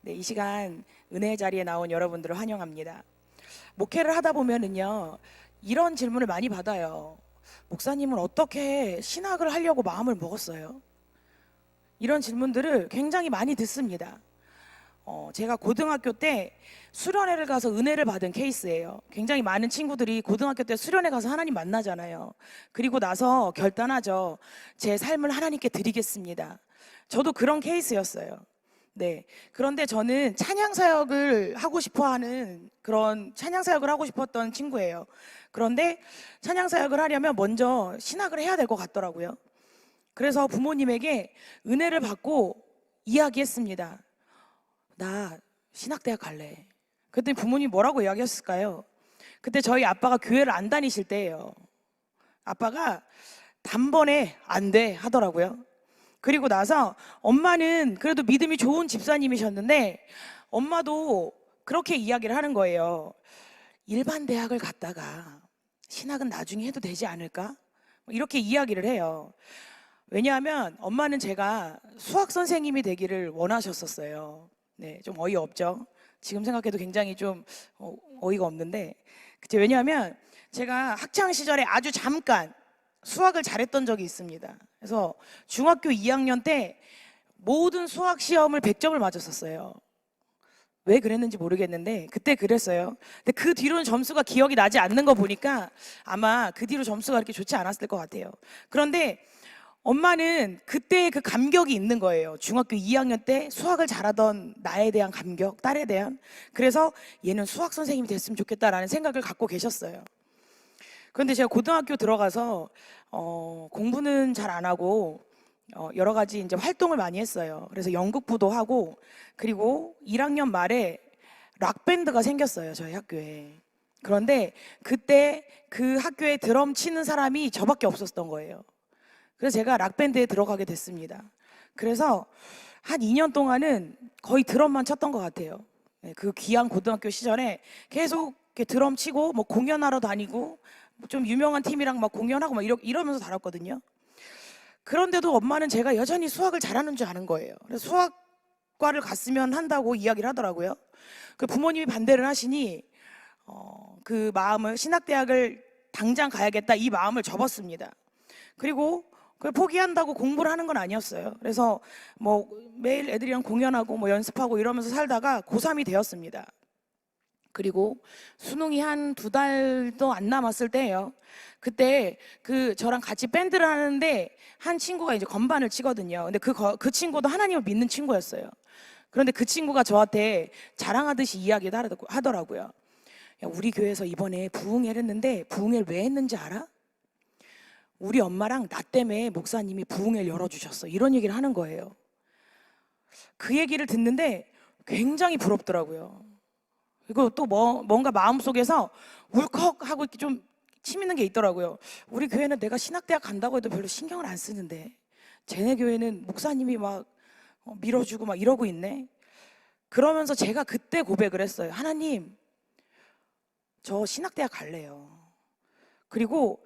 네, 이 시간 은혜의 자리에 나온 여러분들을 환영합니다. 목회를 하다 보면은요, 이런 질문을 많이 받아요. 목사님은 어떻게 신학을 하려고 마음을 먹었어요? 이런 질문들을 굉장히 많이 듣습니다. 제가 고등학교 때 수련회를 가서 은혜를 받은 케이스예요. 굉장히 많은 친구들이 고등학교 때 수련회 가서 하나님 만나잖아요. 그리고 나서 결단하죠. 제 삶을 하나님께 드리겠습니다. 저도 그런 케이스였어요. 네. 그런데 저는 찬양 사역을 하고 싶어 하는 그런 찬양 사역을 하고 싶었던 친구예요. 그런데 찬양 사역을 하려면 먼저 신학을 해야 될 것 같더라고요. 그래서 부모님에게 은혜를 받고 이야기했습니다. 나 신학대학 갈래. 그랬더니 부모님 뭐라고 이야기했을까요? 그때 저희 아빠가 교회를 안 다니실 때예요. 아빠가 단번에 안 돼 하더라고요. 그리고 나서 엄마는 그래도 믿음이 좋은 집사님이셨는데 엄마도 그렇게 이야기를 하는 거예요. 일반 대학을 갔다가 신학은 나중에 해도 되지 않을까? 이렇게 이야기를 해요. 왜냐하면 엄마는 제가 수학 선생님이 되기를 원하셨었어요. 네, 좀 어이없죠. 지금 생각해도 굉장히 좀 어이가 없는데, 왜냐하면 제가 학창 시절에 아주 잠깐 수학을 잘했던 적이 있습니다. 그래서 중학교 2학년 때 모든 수학 시험을 100점을 맞았었어요. 왜 그랬는지 모르겠는데 그때 그랬어요. 근데 그 뒤로는 점수가 기억이 나지 않는 거 보니까 아마 그 뒤로 점수가 그렇게 좋지 않았을 것 같아요. 그런데 엄마는 그때 그 감격이 있는 거예요. 중학교 2학년 때 수학을 잘하던 나에 대한 감격, 딸에 대한. 그래서 얘는 수학 선생님이 됐으면 좋겠다라는 생각을 갖고 계셨어요. 그런데 제가 고등학교 들어가서 공부는 잘 안 하고 여러 가지 이제 활동을 많이 했어요. 그래서 연극부도 하고, 그리고 1학년 말에 락 밴드가 생겼어요, 저희 학교에. 그런데 그때 그 학교에 드럼 치는 사람이 저밖에 없었던 거예요. 그래서 제가 락 밴드에 들어가게 됐습니다. 그래서 한 2년 동안은 거의 드럼만 쳤던 것 같아요. 네, 그 귀한 고등학교 시절에 계속 이렇게 드럼 치고 뭐 공연하러 다니고 좀 유명한 팀이랑 막 공연하고 막 이러면서 살았거든요. 그런데도 엄마는 제가 여전히 수학을 잘하는 줄 아는 거예요. 그래서 수학과를 갔으면 한다고 이야기를 하더라고요. 그 부모님이 반대를 하시니 그 마음을, 신학대학을 당장 가야겠다 이 마음을 접었습니다. 그리고 그걸 포기한다고 공부를 하는 건 아니었어요. 그래서 뭐 매일 애들이랑 공연하고 뭐 연습하고 이러면서 살다가 고3이 되었습니다. 그리고 수능이 한 2달도 안 남았을 때예요. 그때 그 저랑 같이 밴드를 하는데 한 친구가 이제 건반을 치거든요. 근데 그 친구도 하나님을 믿는 친구였어요. 그런데 그 친구가 저한테 자랑하듯이 이야기를 하더라고요. 야, 우리 교회에서 이번에 부흥회를 했는데 부흥회를 왜 했는지 알아? 우리 엄마랑 나 때문에 목사님이 부흥회를 열어주셨어. 이런 얘기를 하는 거예요. 그 얘기를 듣는데 굉장히 부럽더라고요. 그리고 또 뭔가 마음속에서 울컥하고 이렇게 좀 치미는 게 있더라고요. 우리 교회는 내가 신학대학 간다고 해도 별로 신경을 안 쓰는데 쟤네 교회는 목사님이 막 밀어주고 막 이러고 있네. 그러면서 제가 그때 고백을 했어요. 하나님, 저 신학대학 갈래요. 그리고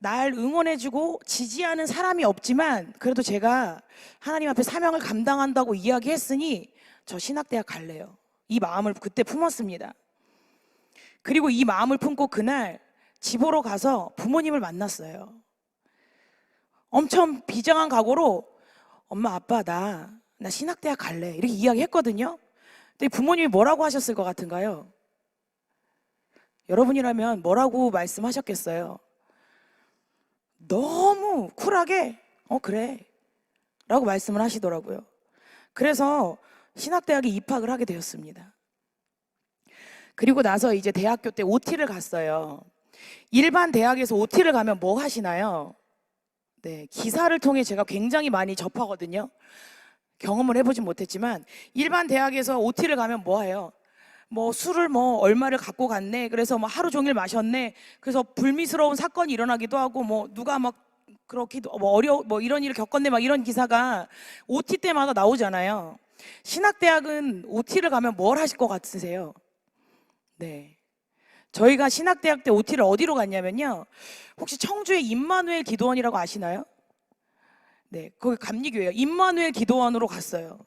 날 응원해주고 지지하는 사람이 없지만 그래도 제가 하나님 앞에 사명을 감당한다고 이야기했으니 저 신학대학 갈래요. 이 마음을 그때 품었습니다. 그리고 이 마음을 품고 그날 집으로 가서 부모님을 만났어요. 엄청 비장한 각오로 엄마, 아빠, 나 신학대학 갈래 이렇게 이야기했거든요. 근데 부모님이 뭐라고 하셨을 것 같은가요? 여러분이라면 뭐라고 말씀하셨겠어요? 너무 쿨하게 그래 라고 말씀을 하시더라고요. 그래서 신학대학에 입학을 하게 되었습니다. 그리고 나서 이제 대학교 때 OT를 갔어요. 일반 대학에서 OT를 가면 뭐 하시나요? 네, 기사를 통해 제가 굉장히 많이 접하거든요. 경험을 해보진 못했지만 일반 대학에서 OT를 가면 뭐 해요? 뭐 술을 뭐 얼마를 갖고 갔네. 그래서 뭐 하루 종일 마셨네. 그래서 불미스러운 사건이 일어나기도 하고 뭐 누가 막 그렇기도 뭐 이런 일을 겪었네 막 이런 기사가 OT 때마다 나오잖아요. 신학대학은 OT를 가면 뭘 하실 것 같으세요? 네. 저희가 신학대학 때 OT를 어디로 갔냐면요. 혹시 청주의 임마누엘 기도원이라고 아시나요? 네. 거기 감리교회예요. 임마누엘 기도원으로 갔어요.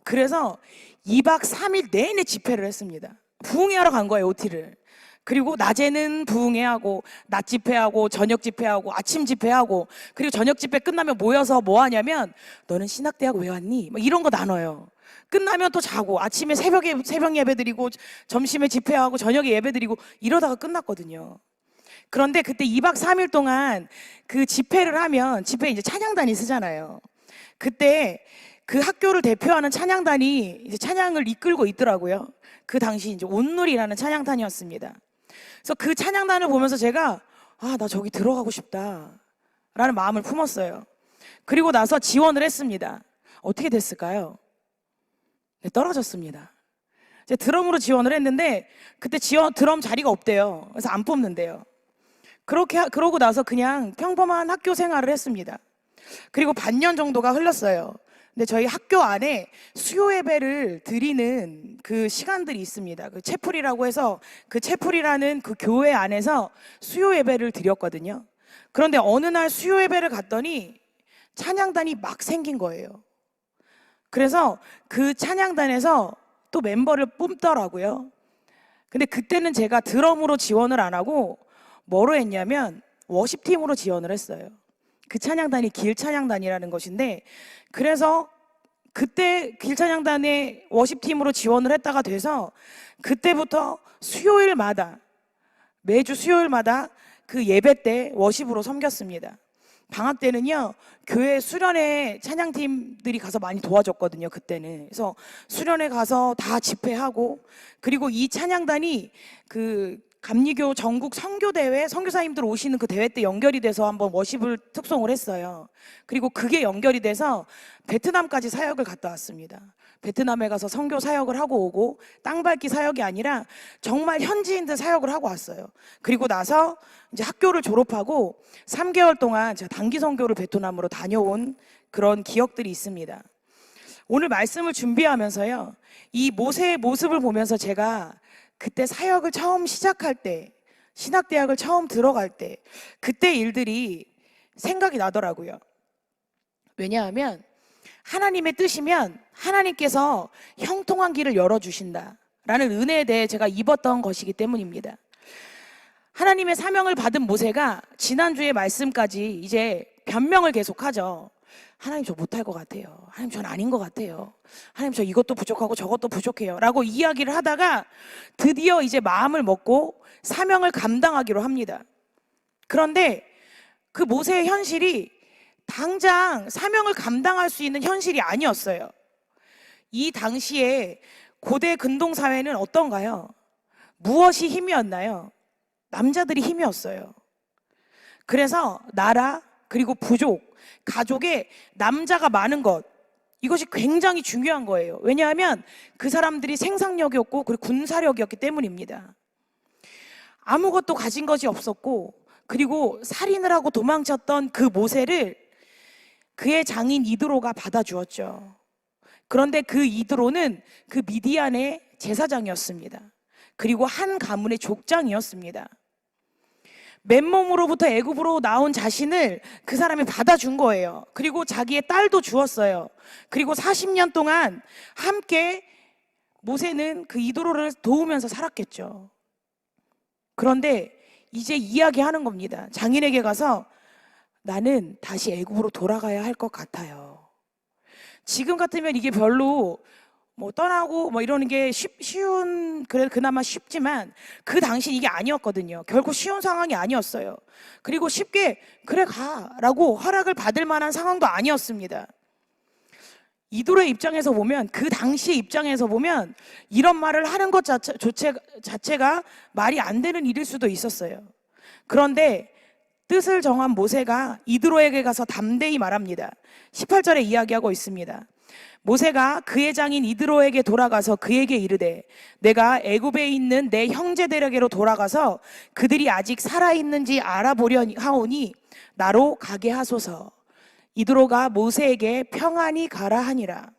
그래서 2박 3일 내내 집회를 했습니다. 부흥회하러 간 거예요, OT를. 그리고 낮에는 부흥회하고 낮 집회하고 저녁 집회하고 아침 집회하고, 그리고 저녁 집회 끝나면 모여서 뭐 하냐면 너는 신학대학 왜 왔니? 뭐 이런 거 나눠요. 끝나면 또 자고 아침에 새벽에 새벽 예배 드리고 점심에 집회하고 저녁에 예배 드리고 이러다가 끝났거든요. 그런데 그때 2박 3일 동안 그 집회를 하면, 집회 이제 찬양단이 쓰잖아요. 그때 그 학교를 대표하는 찬양단이 이제 찬양을 이끌고 있더라고요. 그 당시 이제 온누리라는 찬양단이었습니다. 그래서 그 찬양단을 보면서 제가 나 저기 들어가고 싶다 라는 마음을 품었어요. 그리고 나서 지원을 했습니다. 어떻게 됐을까요? 네, 떨어졌습니다. 제가 드럼으로 지원을 했는데 그때 드럼 자리가 없대요. 그래서 안 뽑는데요. 그러고 나서 그냥 평범한 학교 생활을 했습니다. 그리고 반년 정도가 흘렀어요. 근데 저희 학교 안에 수요 예배를 드리는 그 시간들이 있습니다. 그 채플이라고 해서 그 채플이라는 그 교회 안에서 수요 예배를 드렸거든요. 그런데 어느 날 수요 예배를 갔더니 찬양단이 막 생긴 거예요. 그래서 그 찬양단에서 또 멤버를 뽑더라고요. 근데 그때는 제가 드럼으로 지원을 안 하고 뭐로 했냐면 워십팀으로 지원을 했어요. 그 찬양단이 길찬양단이라는 것인데, 그래서 그때 길찬양단의 워십팀으로 지원을 했다가 돼서 그때부터 수요일마다, 매주 수요일마다 그 예배 때 워십으로 섬겼습니다. 방학 때는요, 교회 수련회 찬양팀들이 가서 많이 도와줬거든요, 그때는. 그래서 수련회 가서 다 집회하고, 그리고 이 찬양단이 그 감리교 전국 선교대회, 선교사님들 오시는 그 대회 때 연결이 돼서 한번 워십을 특송을 했어요. 그리고 그게 연결이 돼서 베트남까지 사역을 갔다 왔습니다. 베트남에 가서 선교 사역을 하고 오고, 땅밟기 사역이 아니라 정말 현지인들 사역을 하고 왔어요. 그리고 나서 이제 학교를 졸업하고 3개월 동안 제가 단기 선교를 베트남으로 다녀온 그런 기억들이 있습니다. 오늘 말씀을 준비하면서요, 이 모세의 모습을 보면서 제가 그때 사역을 처음 시작할 때, 신학대학을 처음 들어갈 때, 그때 일들이 생각이 나더라고요. 왜냐하면 하나님의 뜻이면 하나님께서 형통한 길을 열어주신다 라는 은혜에 대해 제가 입었던 것이기 때문입니다. 하나님의 사명을 받은 모세가 지난주의 말씀까지 이제 변명을 계속하죠. 하나님 저 못할 것 같아요. 하나님 전 아닌 것 같아요. 하나님 저 이것도 부족하고 저것도 부족해요 라고 이야기를 하다가 드디어 이제 마음을 먹고 사명을 감당하기로 합니다. 그런데 그 모세의 현실이 당장 사명을 감당할 수 있는 현실이 아니었어요. 이 당시에 고대 근동사회는 어떤가요? 무엇이 힘이었나요? 남자들이 힘이었어요. 그래서 나라, 그리고 부족, 가족에 남자가 많은 것, 이것이 굉장히 중요한 거예요. 왜냐하면 그 사람들이 생산력이었고 그리고 군사력이었기 때문입니다. 아무것도 가진 것이 없었고, 그리고 살인을 하고 도망쳤던 그 모세를 그의 장인 이드로가 받아주었죠. 그런데 그 이드로는 그 미디안의 제사장이었습니다. 그리고 한 가문의 족장이었습니다. 맨몸으로부터 애굽으로 나온 자신을 그 사람이 받아준 거예요. 그리고 자기의 딸도 주었어요. 그리고 40년 동안 함께 모세는 그 이드로를 도우면서 살았겠죠. 그런데 이제 이야기하는 겁니다. 장인에게 가서 나는 다시 애굽으로 돌아가야 할 것 같아요. 지금 같으면 이게 별로 떠나고 이러는 게 그나마 쉽지만 그 당시 이게 아니었거든요. 결코 쉬운 상황이 아니었어요. 그리고 쉽게 그래 가라고 허락을 받을 만한 상황도 아니었습니다. 이도로의 입장에서 보면, 그 당시의 입장에서 보면 이런 말을 하는 것 자체가 말이 안 되는 일일 수도 있었어요. 그런데 뜻을 정한 모세가 이드로에게 가서 담대히 말합니다. 18절에 이야기하고 있습니다. 모세가 그의 장인 이드로에게 돌아가서 그에게 이르되 내가 애굽에 있는 내 형제들에게로 돌아가서 그들이 아직 살아있는지 알아보려 하오니 나로 가게 하소서. 이드로가 모세에게 평안히 가라 하니라.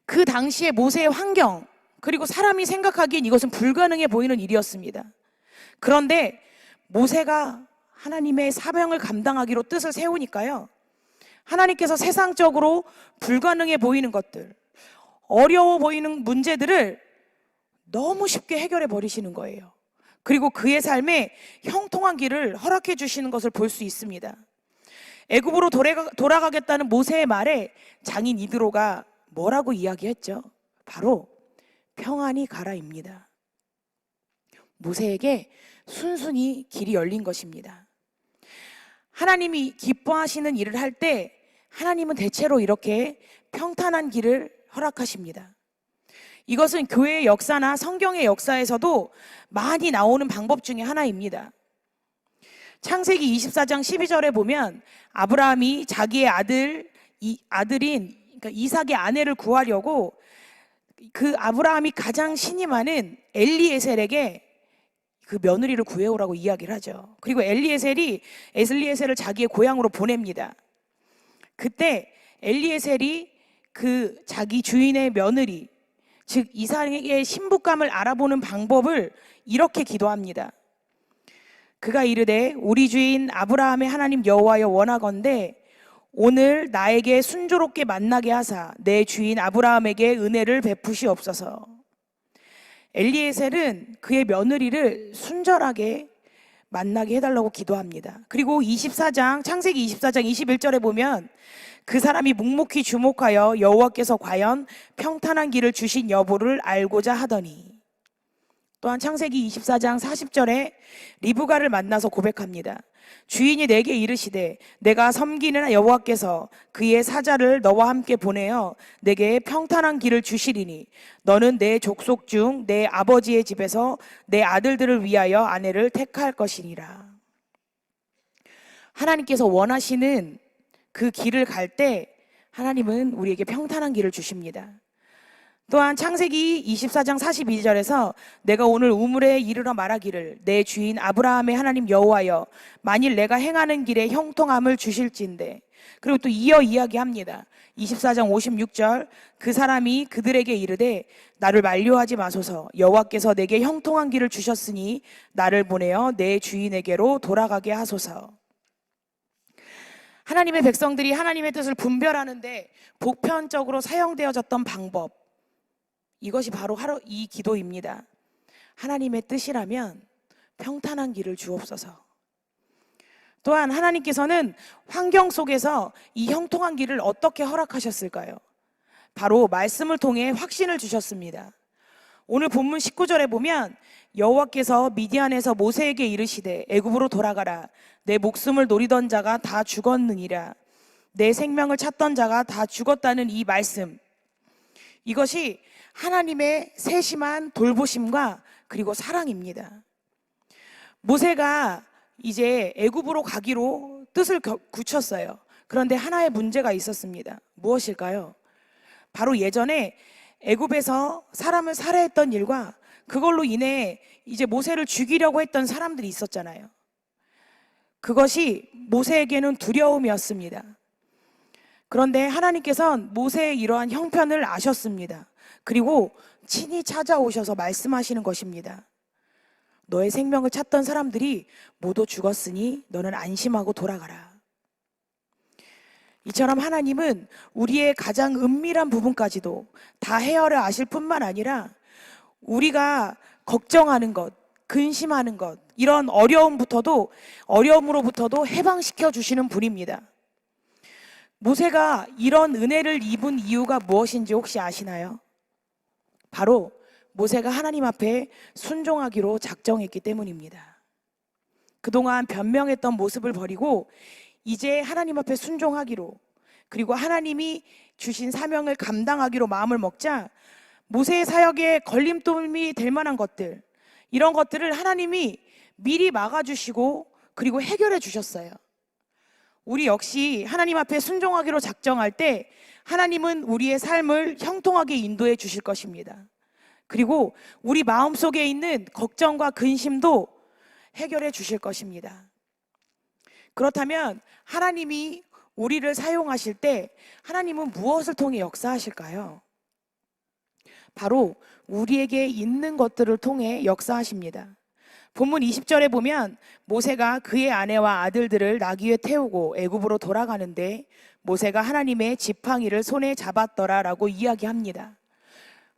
그 당시에 모세의 환경, 그리고 사람이 생각하기엔 이것은 불가능해 보이는 일이었습니다. 그런데 모세가 하나님의 사명을 감당하기로 뜻을 세우니까요, 하나님께서 세상적으로 불가능해 보이는 것들, 어려워 보이는 문제들을 너무 쉽게 해결해 버리시는 거예요. 그리고 그의 삶에 형통한 길을 허락해 주시는 것을 볼 수 있습니다. 애굽으로 돌아가겠다는 모세의 말에 장인 이드로가 뭐라고 이야기했죠? 바로 평안히 가라입니다. 모세에게 순순히 길이 열린 것입니다. 하나님이 기뻐하시는 일을 할 때 하나님은 대체로 이렇게 평탄한 길을 허락하십니다. 이것은 교회의 역사나 성경의 역사에서도 많이 나오는 방법 중에 하나입니다. 창세기 24장 12절에 보면 아브라함이 자기의 아들인 그러니까 이삭의 아내를 구하려고 그 아브라함이 가장 신임하는 엘리에셀에게 그 며느리를 구해오라고 이야기를 하죠. 그리고 엘리에셀을 자기의 고향으로 보냅니다. 그때 엘리에셀이 그 자기 주인의 며느리, 즉 이삭의 신부감을 알아보는 방법을 이렇게 기도합니다. 그가 이르되 우리 주인 아브라함의 하나님 여호와여 원하건대 오늘 나에게 순조롭게 만나게 하사 내 주인 아브라함에게 은혜를 베푸시옵소서. 엘리에셀은 그의 며느리를 순절하게 만나게 해달라고 기도합니다. 그리고 창세기 24장 21절에 보면 그 사람이 묵묵히 주목하여 여호와께서 과연 평탄한 길을 주신 여부를 알고자 하더니, 또한 창세기 24장 40절에 리브가를 만나서 고백합니다. 주인이 내게 이르시되 내가 섬기는 여호와께서 그의 사자를 너와 함께 보내어 내게 평탄한 길을 주시리니 너는 내 족속 중 내 아버지의 집에서 내 아들들을 위하여 아내를 택할 것이니라. 하나님께서 원하시는 그 길을 갈 때 하나님은 우리에게 평탄한 길을 주십니다. 또한 창세기 24장 42절에서 내가 오늘 우물에 이르러 말하기를 내 주인 아브라함의 하나님 여호와여 만일 내가 행하는 길에 형통함을 주실진대. 그리고 또 이어 이야기합니다. 24장 56절 그 사람이 그들에게 이르되 나를 만류하지 마소서 여호와께서 내게 형통한 길을 주셨으니 나를 보내어 내 주인에게로 돌아가게 하소서. 하나님의 백성들이 하나님의 뜻을 분별하는데 보편적으로 사용되어졌던 방법, 이것이 바로 이 기도입니다. 하나님의 뜻이라면 평탄한 길을 주옵소서. 또한 하나님께서는 환경 속에서 이 형통한 길을 어떻게 허락하셨을까요? 바로 말씀을 통해 확신을 주셨습니다. 오늘 본문 19절에 보면 여호와께서 미디안에서 모세에게 이르시되 애굽으로 돌아가라. 내 목숨을 노리던 자가 다 죽었느니라. 내 생명을 찾던 자가 다 죽었다는 이 말씀, 이것이 하나님의 세심한 돌보심과 그리고 사랑입니다. 모세가 이제 애굽으로 가기로 뜻을 굳혔어요. 그런데 하나의 문제가 있었습니다. 무엇일까요? 바로 예전에 애굽에서 사람을 살해했던 일과 그걸로 인해 이제 모세를 죽이려고 했던 사람들이 있었잖아요. 그것이 모세에게는 두려움이었습니다. 그런데 하나님께서는 모세의 이러한 형편을 아셨습니다. 그리고 친히 찾아오셔서 말씀하시는 것입니다. 너의 생명을 찾던 사람들이 모두 죽었으니 너는 안심하고 돌아가라. 이처럼 하나님은 우리의 가장 은밀한 부분까지도 다 헤아려 아실 뿐만 아니라 우리가 걱정하는 것, 근심하는 것, 이런 어려움으로부터도 해방시켜 주시는 분입니다. 모세가 이런 은혜를 입은 이유가 무엇인지 혹시 아시나요? 바로 모세가 하나님 앞에 순종하기로 작정했기 때문입니다. 그동안 변명했던 모습을 버리고 이제 하나님 앞에 순종하기로, 그리고 하나님이 주신 사명을 감당하기로 마음을 먹자 모세의 사역에 걸림돌이 될 만한 것들, 이런 것들을 하나님이 미리 막아주시고 그리고 해결해 주셨어요. 우리 역시 하나님 앞에 순종하기로 작정할 때 하나님은 우리의 삶을 형통하게 인도해 주실 것입니다. 그리고 우리 마음속에 있는 걱정과 근심도 해결해 주실 것입니다. 그렇다면 하나님이 우리를 사용하실 때 하나님은 무엇을 통해 역사하실까요? 바로 우리에게 있는 것들을 통해 역사하십니다. 본문 20절에 보면 모세가 그의 아내와 아들들을 나귀에 태우고 애굽으로 돌아가는데 모세가 하나님의 지팡이를 손에 잡았더라라고 이야기합니다.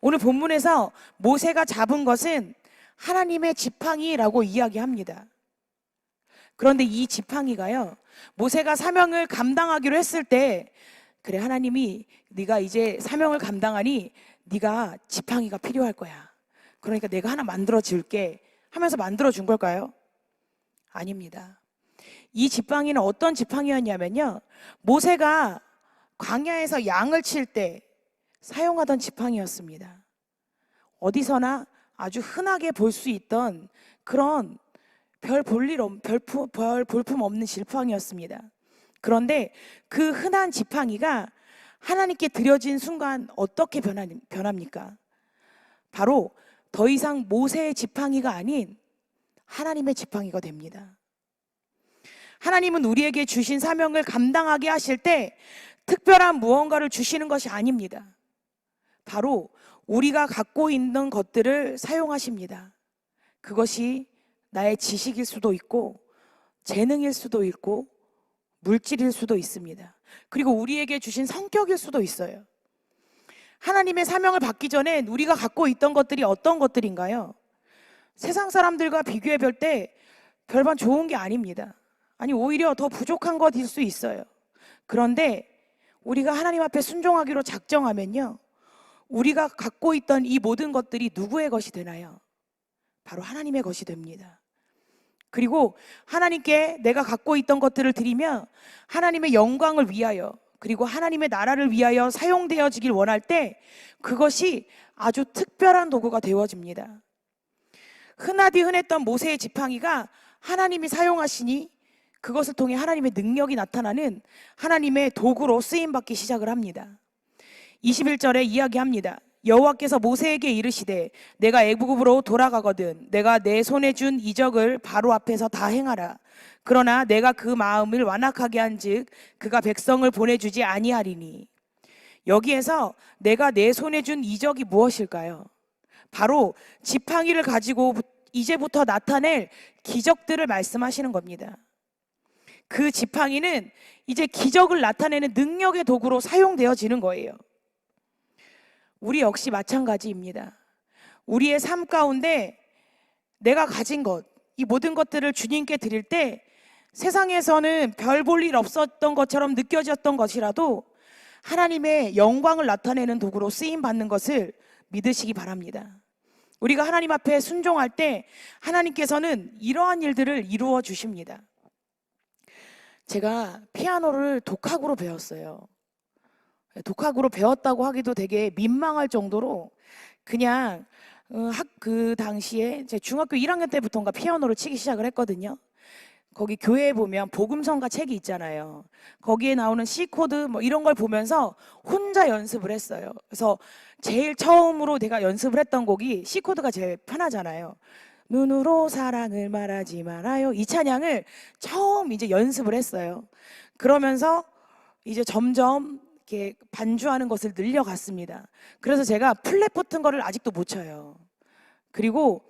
오늘 본문에서 모세가 잡은 것은 하나님의 지팡이라고 이야기합니다. 그런데 이 지팡이가요, 모세가 사명을 감당하기로 했을 때, 그래, 하나님이 네가 이제 사명을 감당하니 네가 지팡이가 필요할 거야, 그러니까 내가 하나 만들어 줄게 하면서 만들어 준 걸까요? 아닙니다. 이 지팡이는 어떤 지팡이였냐면요, 모세가 광야에서 양을 칠 때 사용하던 지팡이였습니다. 어디서나 아주 흔하게 볼 수 있던 그런 별 볼품 없는 지팡이였습니다. 그런데 그 흔한 지팡이가 하나님께 드려진 순간 어떻게 변합니까? 바로 더 이상 모세의 지팡이가 아닌 하나님의 지팡이가 됩니다. 하나님은 우리에게 주신 사명을 감당하게 하실 때 특별한 무언가를 주시는 것이 아닙니다. 바로 우리가 갖고 있는 것들을 사용하십니다. 그것이 나의 지식일 수도 있고 재능일 수도 있고 물질일 수도 있습니다. 그리고 우리에게 주신 성격일 수도 있어요. 하나님의 사명을 받기 전엔 우리가 갖고 있던 것들이 어떤 것들인가요? 세상 사람들과 비교해 볼 때 별반 좋은 게 아닙니다. 아니, 오히려 더 부족한 것일 수 있어요. 그런데 우리가 하나님 앞에 순종하기로 작정하면요, 우리가 갖고 있던 이 모든 것들이 누구의 것이 되나요? 바로 하나님의 것이 됩니다. 그리고 하나님께 내가 갖고 있던 것들을 드리며 하나님의 영광을 위하여, 그리고 하나님의 나라를 위하여 사용되어지길 원할 때 그것이 아주 특별한 도구가 되어집니다. 흔하디 흔했던 모세의 지팡이가 하나님이 사용하시니 그것을 통해 하나님의 능력이 나타나는 하나님의 도구로 쓰임받기 시작을 합니다. 21절에 이야기합니다. 여호와께서 모세에게 이르시되 내가 애굽으로 돌아가거든 내가 내 손에 준 이적을 바로 앞에서 다 행하라. 그러나 내가 그 마음을 완악하게 한즉 그가 백성을 보내주지 아니하리니. 여기에서 내가 내 손에 준 이적이 무엇일까요? 바로 지팡이를 가지고 이제부터 나타낼 기적들을 말씀하시는 겁니다. 그 지팡이는 이제 기적을 나타내는 능력의 도구로 사용되어지는 거예요. 우리 역시 마찬가지입니다. 우리의 삶 가운데 내가 가진 것, 이 모든 것들을 주님께 드릴 때 세상에서는 별 볼 일 없었던 것처럼 느껴졌던 것이라도 하나님의 영광을 나타내는 도구로 쓰임받는 것을 믿으시기 바랍니다. 우리가 하나님 앞에 순종할 때 하나님께서는 이러한 일들을 이루어 주십니다. 제가 피아노를 독학으로 배웠어요. 독학으로 배웠다고 하기도 되게 민망할 정도로 그냥 그 당시에 제 중학교 1학년 때부터인가 피아노를 치기 시작을 했거든요. 거기 교회에 보면 복음성가 책이 있잖아요. 거기에 나오는 C 코드 뭐 이런 걸 보면서 혼자 연습을 했어요. 그래서 제일 처음으로 내가 연습을 했던 곡이 C 코드가 제일 편하잖아요. 눈으로 사랑을 말하지 말아요. 이 찬양을 처음 이제 연습을 했어요. 그러면서 이제 점점 이렇게 반주하는 것을 늘려갔습니다. 그래서 제가 플랫 붙은 거를 아직도 못 쳐요. 그리고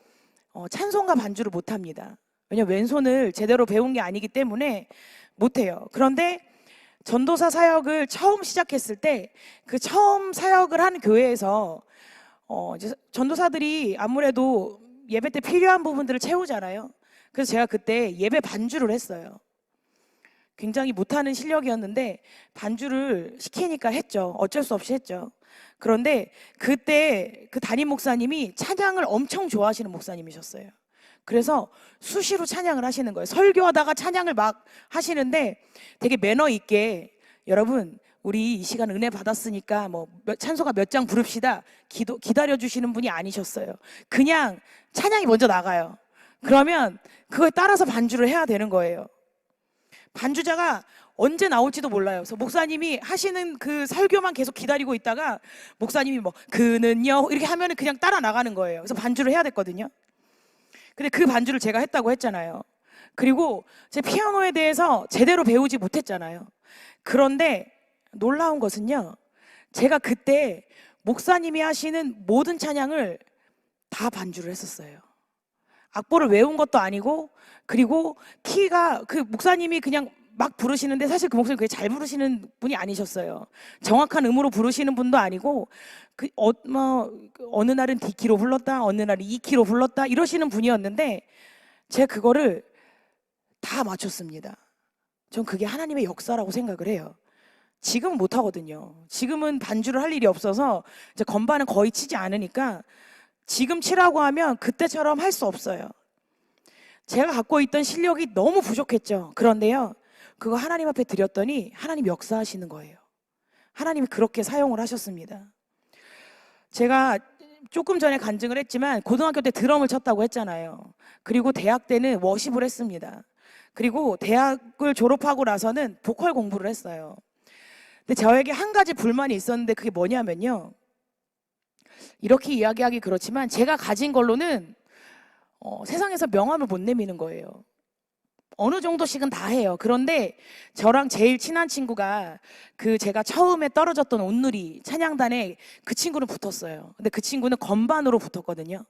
찬송가 반주를 못 합니다. 왜냐면 왼손을 제대로 배운 게 아니기 때문에 못 해요. 그런데 전도사 사역을 처음 시작했을 때 그 처음 사역을 한 교회에서 이제 전도사들이 아무래도 예배 때 필요한 부분들을 채우잖아요. 그래서 제가 그때 예배 반주를 했어요. 굉장히 못하는 실력이었는데 반주를 시키니까 했죠. 어쩔 수 없이 했죠. 그런데 그때 그 담임 목사님이 찬양을 엄청 좋아하시는 목사님이셨어요. 그래서 수시로 찬양을 하시는 거예요. 설교하다가 찬양을 막 하시는데 되게 매너 있게, 여러분 우리 이 시간 은혜 받았으니까 뭐 찬송가 몇 장 부릅시다 기다려 주시는 분이 아니셨어요. 그냥 찬양이 먼저 나가요. 그러면 그거에 따라서 반주를 해야 되는 거예요. 반주자가 언제 나올지도 몰라요. 그래서 목사님이 하시는 그 설교만 계속 기다리고 있다가 목사님이 뭐 그는요 이렇게 하면은 그냥 따라 나가는 거예요. 그래서 반주를 해야 됐거든요. 근데 그 반주를 제가 했다고 했잖아요. 그리고 제 피아노에 대해서 제대로 배우지 못했잖아요. 그런데 놀라운 것은요, 제가 그때 목사님이 하시는 모든 찬양을 다 반주를 했었어요. 악보를 외운 것도 아니고, 그리고 키가 그 목사님이 그냥 막 부르시는데 사실 그 목소리 그게 잘 부르시는 분이 아니셨어요. 정확한 음으로 부르시는 분도 아니고 어느 날은 D키로 불렀다, 어느 날은 E키로 불렀다 이러시는 분이었는데 제가 그거를 다 맞췄습니다. 전 그게 하나님의 역사라고 생각을 해요. 지금은 못 하거든요. 지금은 반주를 할 일이 없어서 이제 건반은 거의 치지 않으니까 지금 치라고 하면 그때처럼 할 수 없어요. 제가 갖고 있던 실력이 너무 부족했죠. 그런데요, 그거 하나님 앞에 드렸더니 하나님 역사하시는 거예요. 하나님이 그렇게 사용을 하셨습니다. 제가 조금 전에 간증을 했지만 고등학교 때 드럼을 쳤다고 했잖아요. 그리고 대학 때는 워십을 했습니다. 그리고 대학을 졸업하고 나서는 보컬 공부를 했어요. 근데 저에게 한 가지 불만이 있었는데 그게 뭐냐면요, 이렇게 이야기하기 그렇지만 제가 가진 걸로는 세상에서 명함을 못 내미는 거예요. 어느 정도씩은 다 해요. 그런데 저랑 제일 친한 친구가 제가 처음에 떨어졌던 온누리 찬양단에 그 친구는 붙었어요. 근데 그 친구는 건반으로 붙었거든요.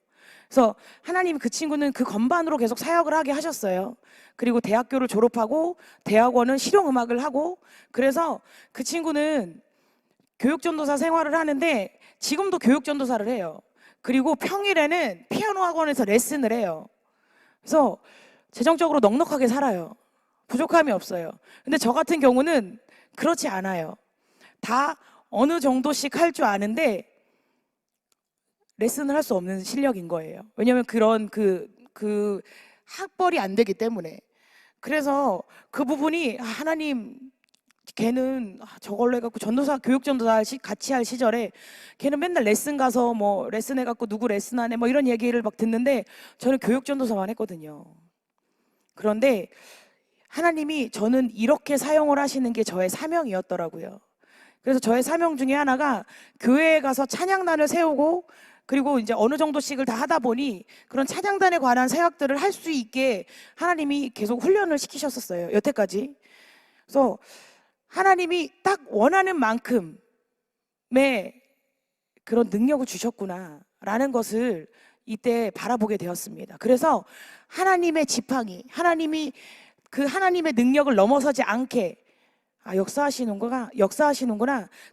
그래서 하나님이 그 친구는 그 건반으로 계속 사역을 하게 하셨어요. 그리고 대학교를 졸업하고 대학원은 실용음악을 하고, 그래서 그 친구는 교육전도사 생활을 하는데 지금도 교육전도사를 해요. 그리고 평일에는 피아노 학원에서 레슨을 해요. 그래서 재정적으로 넉넉하게 살아요. 부족함이 없어요. 근데 저 같은 경우는 그렇지 않아요. 다 어느 정도씩 할 줄 아는데 레슨을 할 수 없는 실력인 거예요. 왜냐하면 그런 학벌이 안 되기 때문에. 그래서 그 부분이 하나님, 걔는 저걸로 해갖고 전도사, 교육전도사 같이 할 시절에 걔는 맨날 레슨 가서 뭐 레슨 해갖고 누구 레슨하네 뭐 이런 얘기를 막 듣는데 저는 교육전도사만 했거든요. 그런데 하나님이 저는 이렇게 사용을 하시는 게 저의 사명이었더라고요. 그래서 저의 사명 중에 하나가 교회에 가서 찬양단을 세우고, 그리고 이제 어느 정도씩을 다 하다 보니 그런 찬양단에 관한 사역들을 할 수 있게 하나님이 계속 훈련을 시키셨었어요, 여태까지. 그래서 하나님이 딱 원하는 만큼의 그런 능력을 주셨구나라는 것을 이때 바라보게 되었습니다. 그래서 하나님의 지팡이, 하나님이 그 하나님의 능력을 넘어서지 않게 역사하시는구나.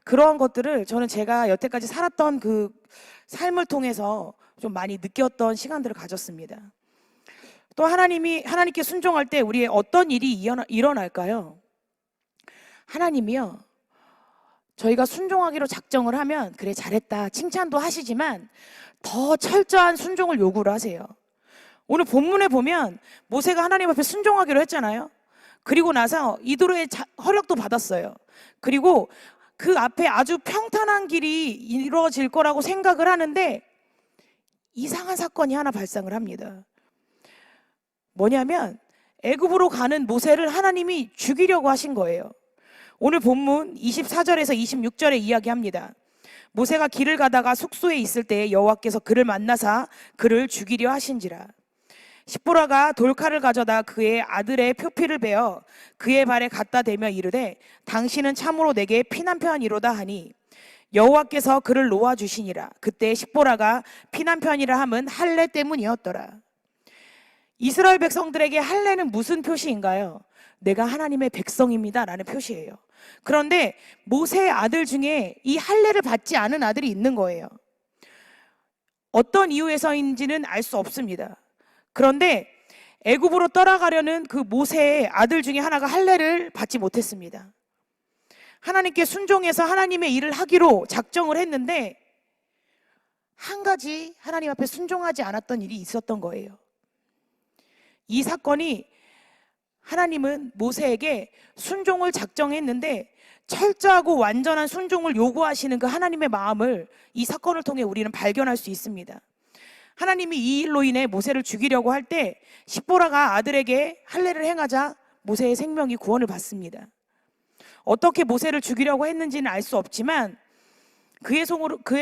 그러한 것들을 저는 제가 여태까지 살았던 그 삶을 통해서 좀 많이 느꼈던 시간들을 가졌습니다. 또 하나님께 순종할 때 우리의 어떤 일이 일어날까요? 하나님이요, 저희가 순종하기로 작정을 하면 그래 잘했다 칭찬도 하시지만 더 철저한 순종을 요구를 하세요. 오늘 본문에 보면 모세가 하나님 앞에 순종하기로 했잖아요. 그리고 나서 이도로의 허락도 받았어요. 그리고 그 앞에 아주 평탄한 길이 이루어질 거라고 생각을 하는데 이상한 사건이 하나 발생을 합니다. 뭐냐면 애굽으로 가는 모세를 하나님이 죽이려고 하신 거예요. 오늘 본문 24절에서 26절에 이야기합니다. 모세가 길을 가다가 숙소에 있을 때 여호와께서 그를 만나사 그를 죽이려 하신지라. 십보라가 돌칼을 가져다 그의 아들의 표피를 베어 그의 발에 갖다 대며 이르되 당신은 참으로 내게 피난편이로다 하니 여호와께서 그를 놓아주시니라. 그때 십보라가 피난편이라 함은 할례 때문이었더라. 이스라엘 백성들에게 할례는 무슨 표시인가요? 내가 하나님의 백성입니다 라는 표시예요. 그런데 모세의 아들 중에 이 할례를 받지 않은 아들이 있는 거예요. 어떤 이유에서인지는 알 수 없습니다. 그런데 애굽으로 떠나가려는 그 모세의 아들 중에 하나가 할례를 받지 못했습니다. 하나님께 순종해서 하나님의 일을 하기로 작정을 했는데 한 가지 하나님 앞에 순종하지 않았던 일이 있었던 거예요. 이 사건이, 하나님은 모세에게 순종을 작정했는데 철저하고 완전한 순종을 요구하시는 그 하나님의 마음을 이 사건을 통해 우리는 발견할 수 있습니다. 하나님이 이 일로 인해 모세를 죽이려고 할 때 십보라가 아들에게 할례를 행하자 모세의 생명이 구원을 받습니다. 어떻게 모세를 죽이려고 했는지는 알 수 없지만 그의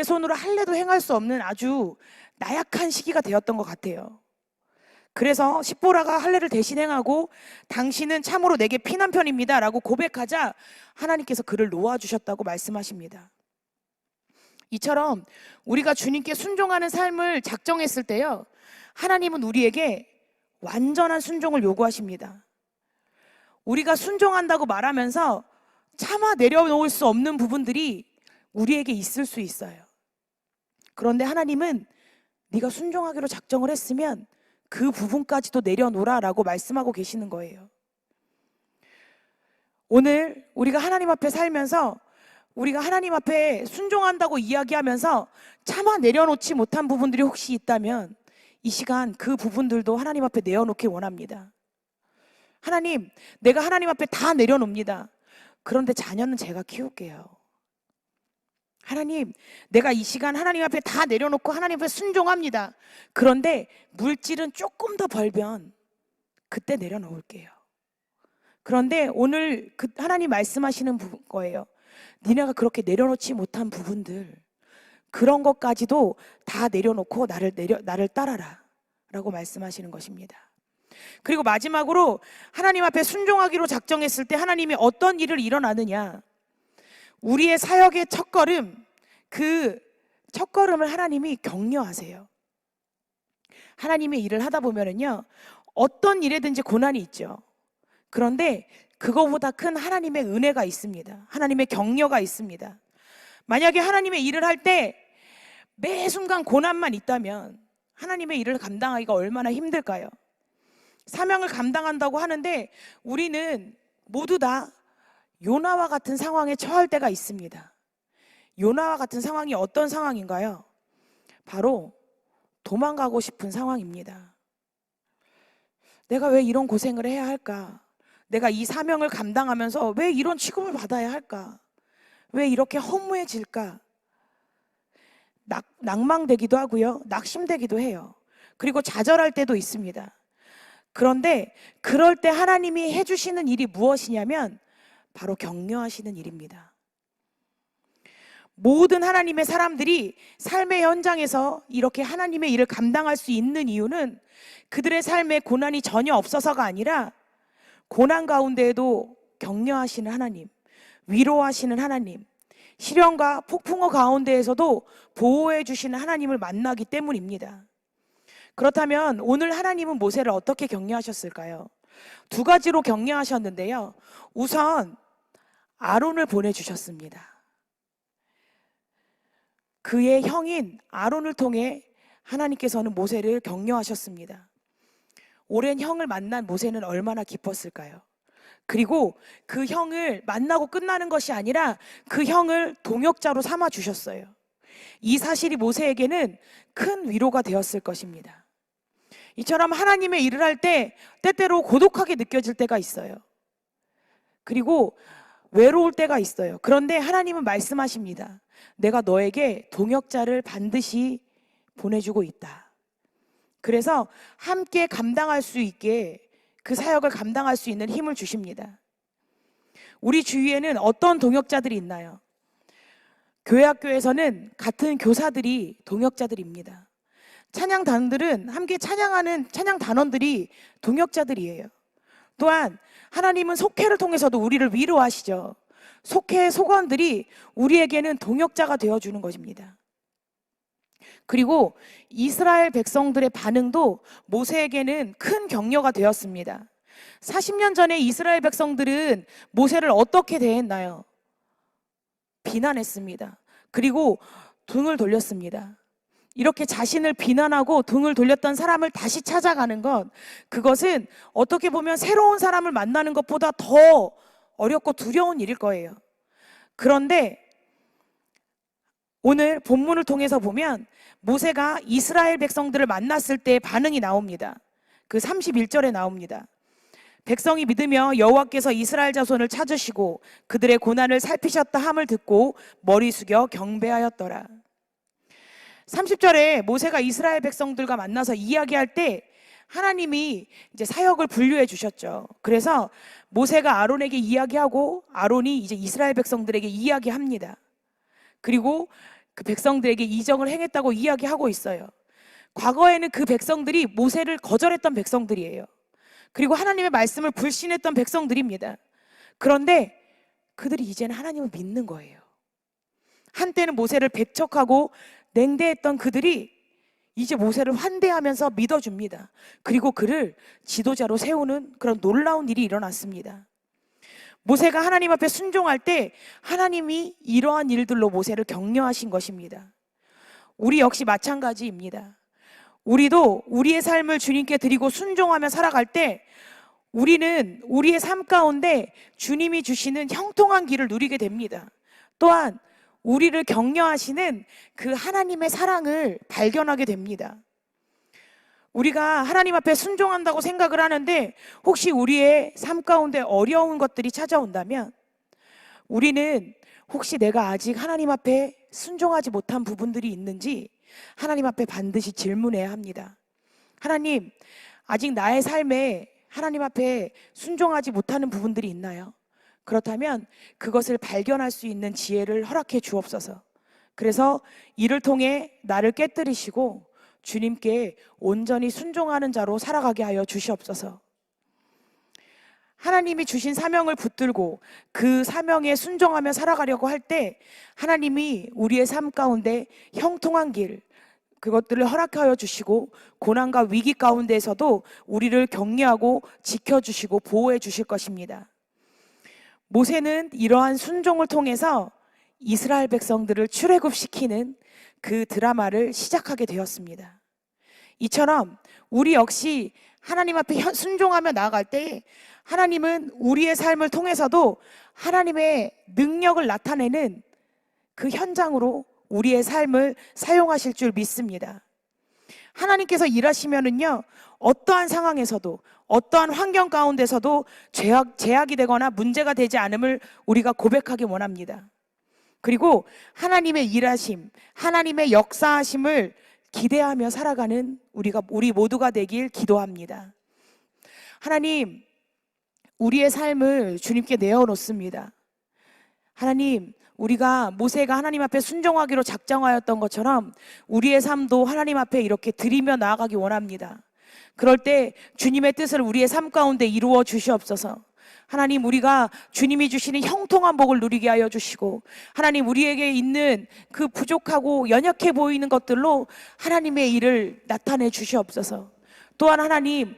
손으로 할례도 행할 수 없는 아주 나약한 시기가 되었던 것 같아요. 그래서 십보라가 할례를 대신 행하고 당신은 참으로 내게 피난편입니다 라고 고백하자 하나님께서 그를 놓아주셨다고 말씀하십니다. 이처럼 우리가 주님께 순종하는 삶을 작정했을 때요, 하나님은 우리에게 완전한 순종을 요구하십니다. 우리가 순종한다고 말하면서 차마 내려놓을 수 없는 부분들이 우리에게 있을 수 있어요. 그런데 하나님은 네가 순종하기로 작정을 했으면 그 부분까지도 내려놓으라라고 말씀하고 계시는 거예요. 오늘 우리가 하나님 앞에 살면서 우리가 하나님 앞에 순종한다고 이야기하면서 차마 내려놓지 못한 부분들이 혹시 있다면 이 시간 그 부분들도 하나님 앞에 내어놓길 원합니다. 하나님, 내가 하나님 앞에 다 내려놓습니다. 그런데 자녀는 제가 키울게요. 하나님, 내가 이 시간 하나님 앞에 다 내려놓고 하나님 앞에 순종합니다. 그런데 물질은 조금 더 벌면 그때 내려놓을게요. 그런데 오늘 그 하나님 말씀하시는 거예요. 니네가 그렇게 내려놓지 못한 부분들, 그런 것까지도 다 내려놓고 나를 따라라 라고 말씀하시는 것입니다. 그리고 마지막으로 하나님 앞에 순종하기로 작정했을 때 하나님이 어떤 일을 일어나느냐, 우리의 사역의 첫걸음, 그 첫걸음을 하나님이 격려하세요. 하나님의 일을 하다 보면은요, 어떤 일에든지 고난이 있죠. 그런데 그거보다 큰 하나님의 은혜가 있습니다. 하나님의 격려가 있습니다. 만약에 하나님의 일을 할 때 매 순간 고난만 있다면 하나님의 일을 감당하기가 얼마나 힘들까요? 사명을 감당한다고 하는데 우리는 모두 다 요나와 같은 상황에 처할 때가 있습니다. 요나와 같은 상황이 어떤 상황인가요? 바로 도망가고 싶은 상황입니다. 내가 왜 이런 고생을 해야 할까? 내가 이 사명을 감당하면서 왜 이런 취급을 받아야 할까? 왜 이렇게 허무해질까? 낭망되기도 하고요, 낙심되기도 해요. 그리고 좌절할 때도 있습니다. 그런데 그럴 때 하나님이 해주시는 일이 무엇이냐면 바로 격려하시는 일입니다. 모든 하나님의 사람들이 삶의 현장에서 이렇게 하나님의 일을 감당할 수 있는 이유는 그들의 삶에 고난이 전혀 없어서가 아니라 고난 가운데에도 격려하시는 하나님, 위로하시는 하나님, 시련과 폭풍어 가운데에서도 보호해 주시는 하나님을 만나기 때문입니다. 그렇다면 오늘 하나님은 모세를 어떻게 격려하셨을까요? 두 가지로 격려하셨는데요. 우선 아론을 보내주셨습니다. 그의 형인 아론을 통해 하나님께서는 모세를 격려하셨습니다. 오랜 형을 만난 모세는 얼마나 기뻤을까요? 그리고 그 형을 만나고 끝나는 것이 아니라 그 형을 동역자로 삼아 주셨어요. 이 사실이 모세에게는 큰 위로가 되었을 것입니다. 이처럼 하나님의 일을 할 때 때때로 고독하게 느껴질 때가 있어요. 그리고 외로울 때가 있어요. 그런데 하나님은 말씀하십니다. 내가 너에게 동역자를 반드시 보내주고 있다. 그래서 함께 감당할 수 있게 그 사역을 감당할 수 있는 힘을 주십니다. 우리 주위에는 어떤 동역자들이 있나요? 교회 학교에서는 같은 교사들이 동역자들입니다. 찬양단들은 함께 찬양하는 찬양 단원들이 동역자들이에요. 또한 하나님은 속회를 통해서도 우리를 위로하시죠. 속회의 속원들이 우리에게는 동역자가 되어주는 것입니다. 그리고 이스라엘 백성들의 반응도 모세에게는 큰 격려가 되었습니다. 40년 전에 이스라엘 백성들은 모세를 어떻게 대했나요? 비난했습니다. 그리고 등을 돌렸습니다. 이렇게 자신을 비난하고 등을 돌렸던 사람을 다시 찾아가는 것, 그것은 어떻게 보면 새로운 사람을 만나는 것보다 더 어렵고 두려운 일일 거예요. 그런데 오늘 본문을 통해서 보면 모세가 이스라엘 백성들을 만났을 때 반응이 나옵니다. 그 31절에 나옵니다. 백성이 믿으며 여호와께서 이스라엘 자손을 찾으시고 그들의 고난을 살피셨다 함을 듣고 머리 숙여 경배하였더라. 30절에 모세가 이스라엘 백성들과 만나서 이야기할 때 하나님이 이제 사역을 분류해 주셨죠. 그래서 모세가 아론에게 이야기하고 아론이 이제 이스라엘 백성들에게 이야기합니다. 그리고 그 백성들에게 이정을 행했다고 이야기하고 있어요. 과거에는 그 백성들이 모세를 거절했던 백성들이에요. 그리고 하나님의 말씀을 불신했던 백성들입니다. 그런데 그들이 이제는 하나님을 믿는 거예요. 한때는 모세를 배척하고 냉대했던 그들이 이제 모세를 환대하면서 믿어줍니다. 그리고 그를 지도자로 세우는 그런 놀라운 일이 일어났습니다. 모세가 하나님 앞에 순종할 때 하나님이 이러한 일들로 모세를 격려하신 것입니다. 우리 역시 마찬가지입니다. 우리도 우리의 삶을 주님께 드리고 순종하며 살아갈 때 우리는 우리의 삶 가운데 주님이 주시는 형통한 길을 누리게 됩니다. 또한 우리를 격려하시는 그 하나님의 사랑을 발견하게 됩니다. 우리가 하나님 앞에 순종한다고 생각을 하는데 혹시 우리의 삶 가운데 어려운 것들이 찾아온다면 우리는 혹시 내가 아직 하나님 앞에 순종하지 못한 부분들이 있는지 하나님 앞에 반드시 질문해야 합니다. 하나님, 아직 나의 삶에 하나님 앞에 순종하지 못하는 부분들이 있나요? 그렇다면 그것을 발견할 수 있는 지혜를 허락해 주옵소서. 그래서 이를 통해 나를 깨뜨리시고 주님께 온전히 순종하는 자로 살아가게 하여 주시옵소서. 하나님이 주신 사명을 붙들고 그 사명에 순종하며 살아가려고 할 때 하나님이 우리의 삶 가운데 형통한 길, 그것들을 허락하여 주시고 고난과 위기 가운데에서도 우리를 격려하고 지켜주시고 보호해 주실 것입니다. 모세는 이러한 순종을 통해서 이스라엘 백성들을 출애굽시키는 그 드라마를 시작하게 되었습니다. 이처럼 우리 역시 하나님 앞에 순종하며 나아갈 때 하나님은 우리의 삶을 통해서도 하나님의 능력을 나타내는 그 현장으로 우리의 삶을 사용하실 줄 믿습니다. 하나님께서 일하시면은요, 어떠한 상황에서도 어떠한 환경 가운데서도 제약이 되거나 문제가 되지 않음을 우리가 고백하기 원합니다. 그리고 하나님의 일하심, 하나님의 역사하심을 기대하며 살아가는 우리 모두가 되길 기도합니다. 하나님, 우리의 삶을 주님께 내어놓습니다. 하나님, 우리가 모세가 하나님 앞에 순종하기로 작정하였던 것처럼 우리의 삶도 하나님 앞에 이렇게 드리며 나아가기 원합니다. 그럴 때 주님의 뜻을 우리의 삶 가운데 이루어 주시옵소서. 하나님, 우리가 주님이 주시는 형통한 복을 누리게 하여 주시고 하나님, 우리에게 있는 그 부족하고 연약해 보이는 것들로 하나님의 일을 나타내 주시옵소서. 또한 하나님,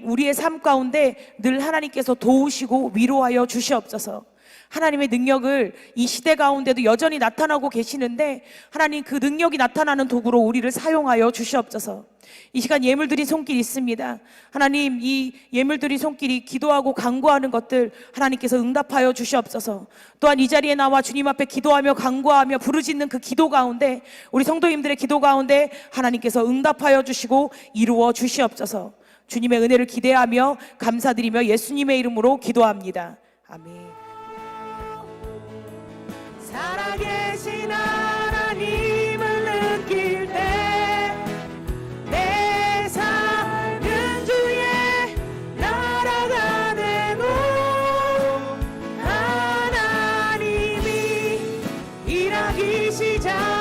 우리의 삶 가운데 늘 하나님께서 도우시고 위로하여 주시옵소서. 하나님의 능력을 이 시대 가운데도 여전히 나타나고 계시는데 하나님, 그 능력이 나타나는 도구로 우리를 사용하여 주시옵소서. 이 시간 예물드린 손길 있습니다. 하나님, 이 예물드린 손길이 기도하고 간구하는 것들 하나님께서 응답하여 주시옵소서. 또한 이 자리에 나와 주님 앞에 기도하며 간구하며 부르짖는 그 기도 가운데, 우리 성도님들의 기도 가운데 하나님께서 응답하여 주시고 이루어 주시옵소서. 주님의 은혜를 기대하며 감사드리며 예수님의 이름으로 기도합니다. 아멘. 살아계신 하나님을 느낄 때 내 삶은 주의 나라가 되고 하나님이 일하기 시작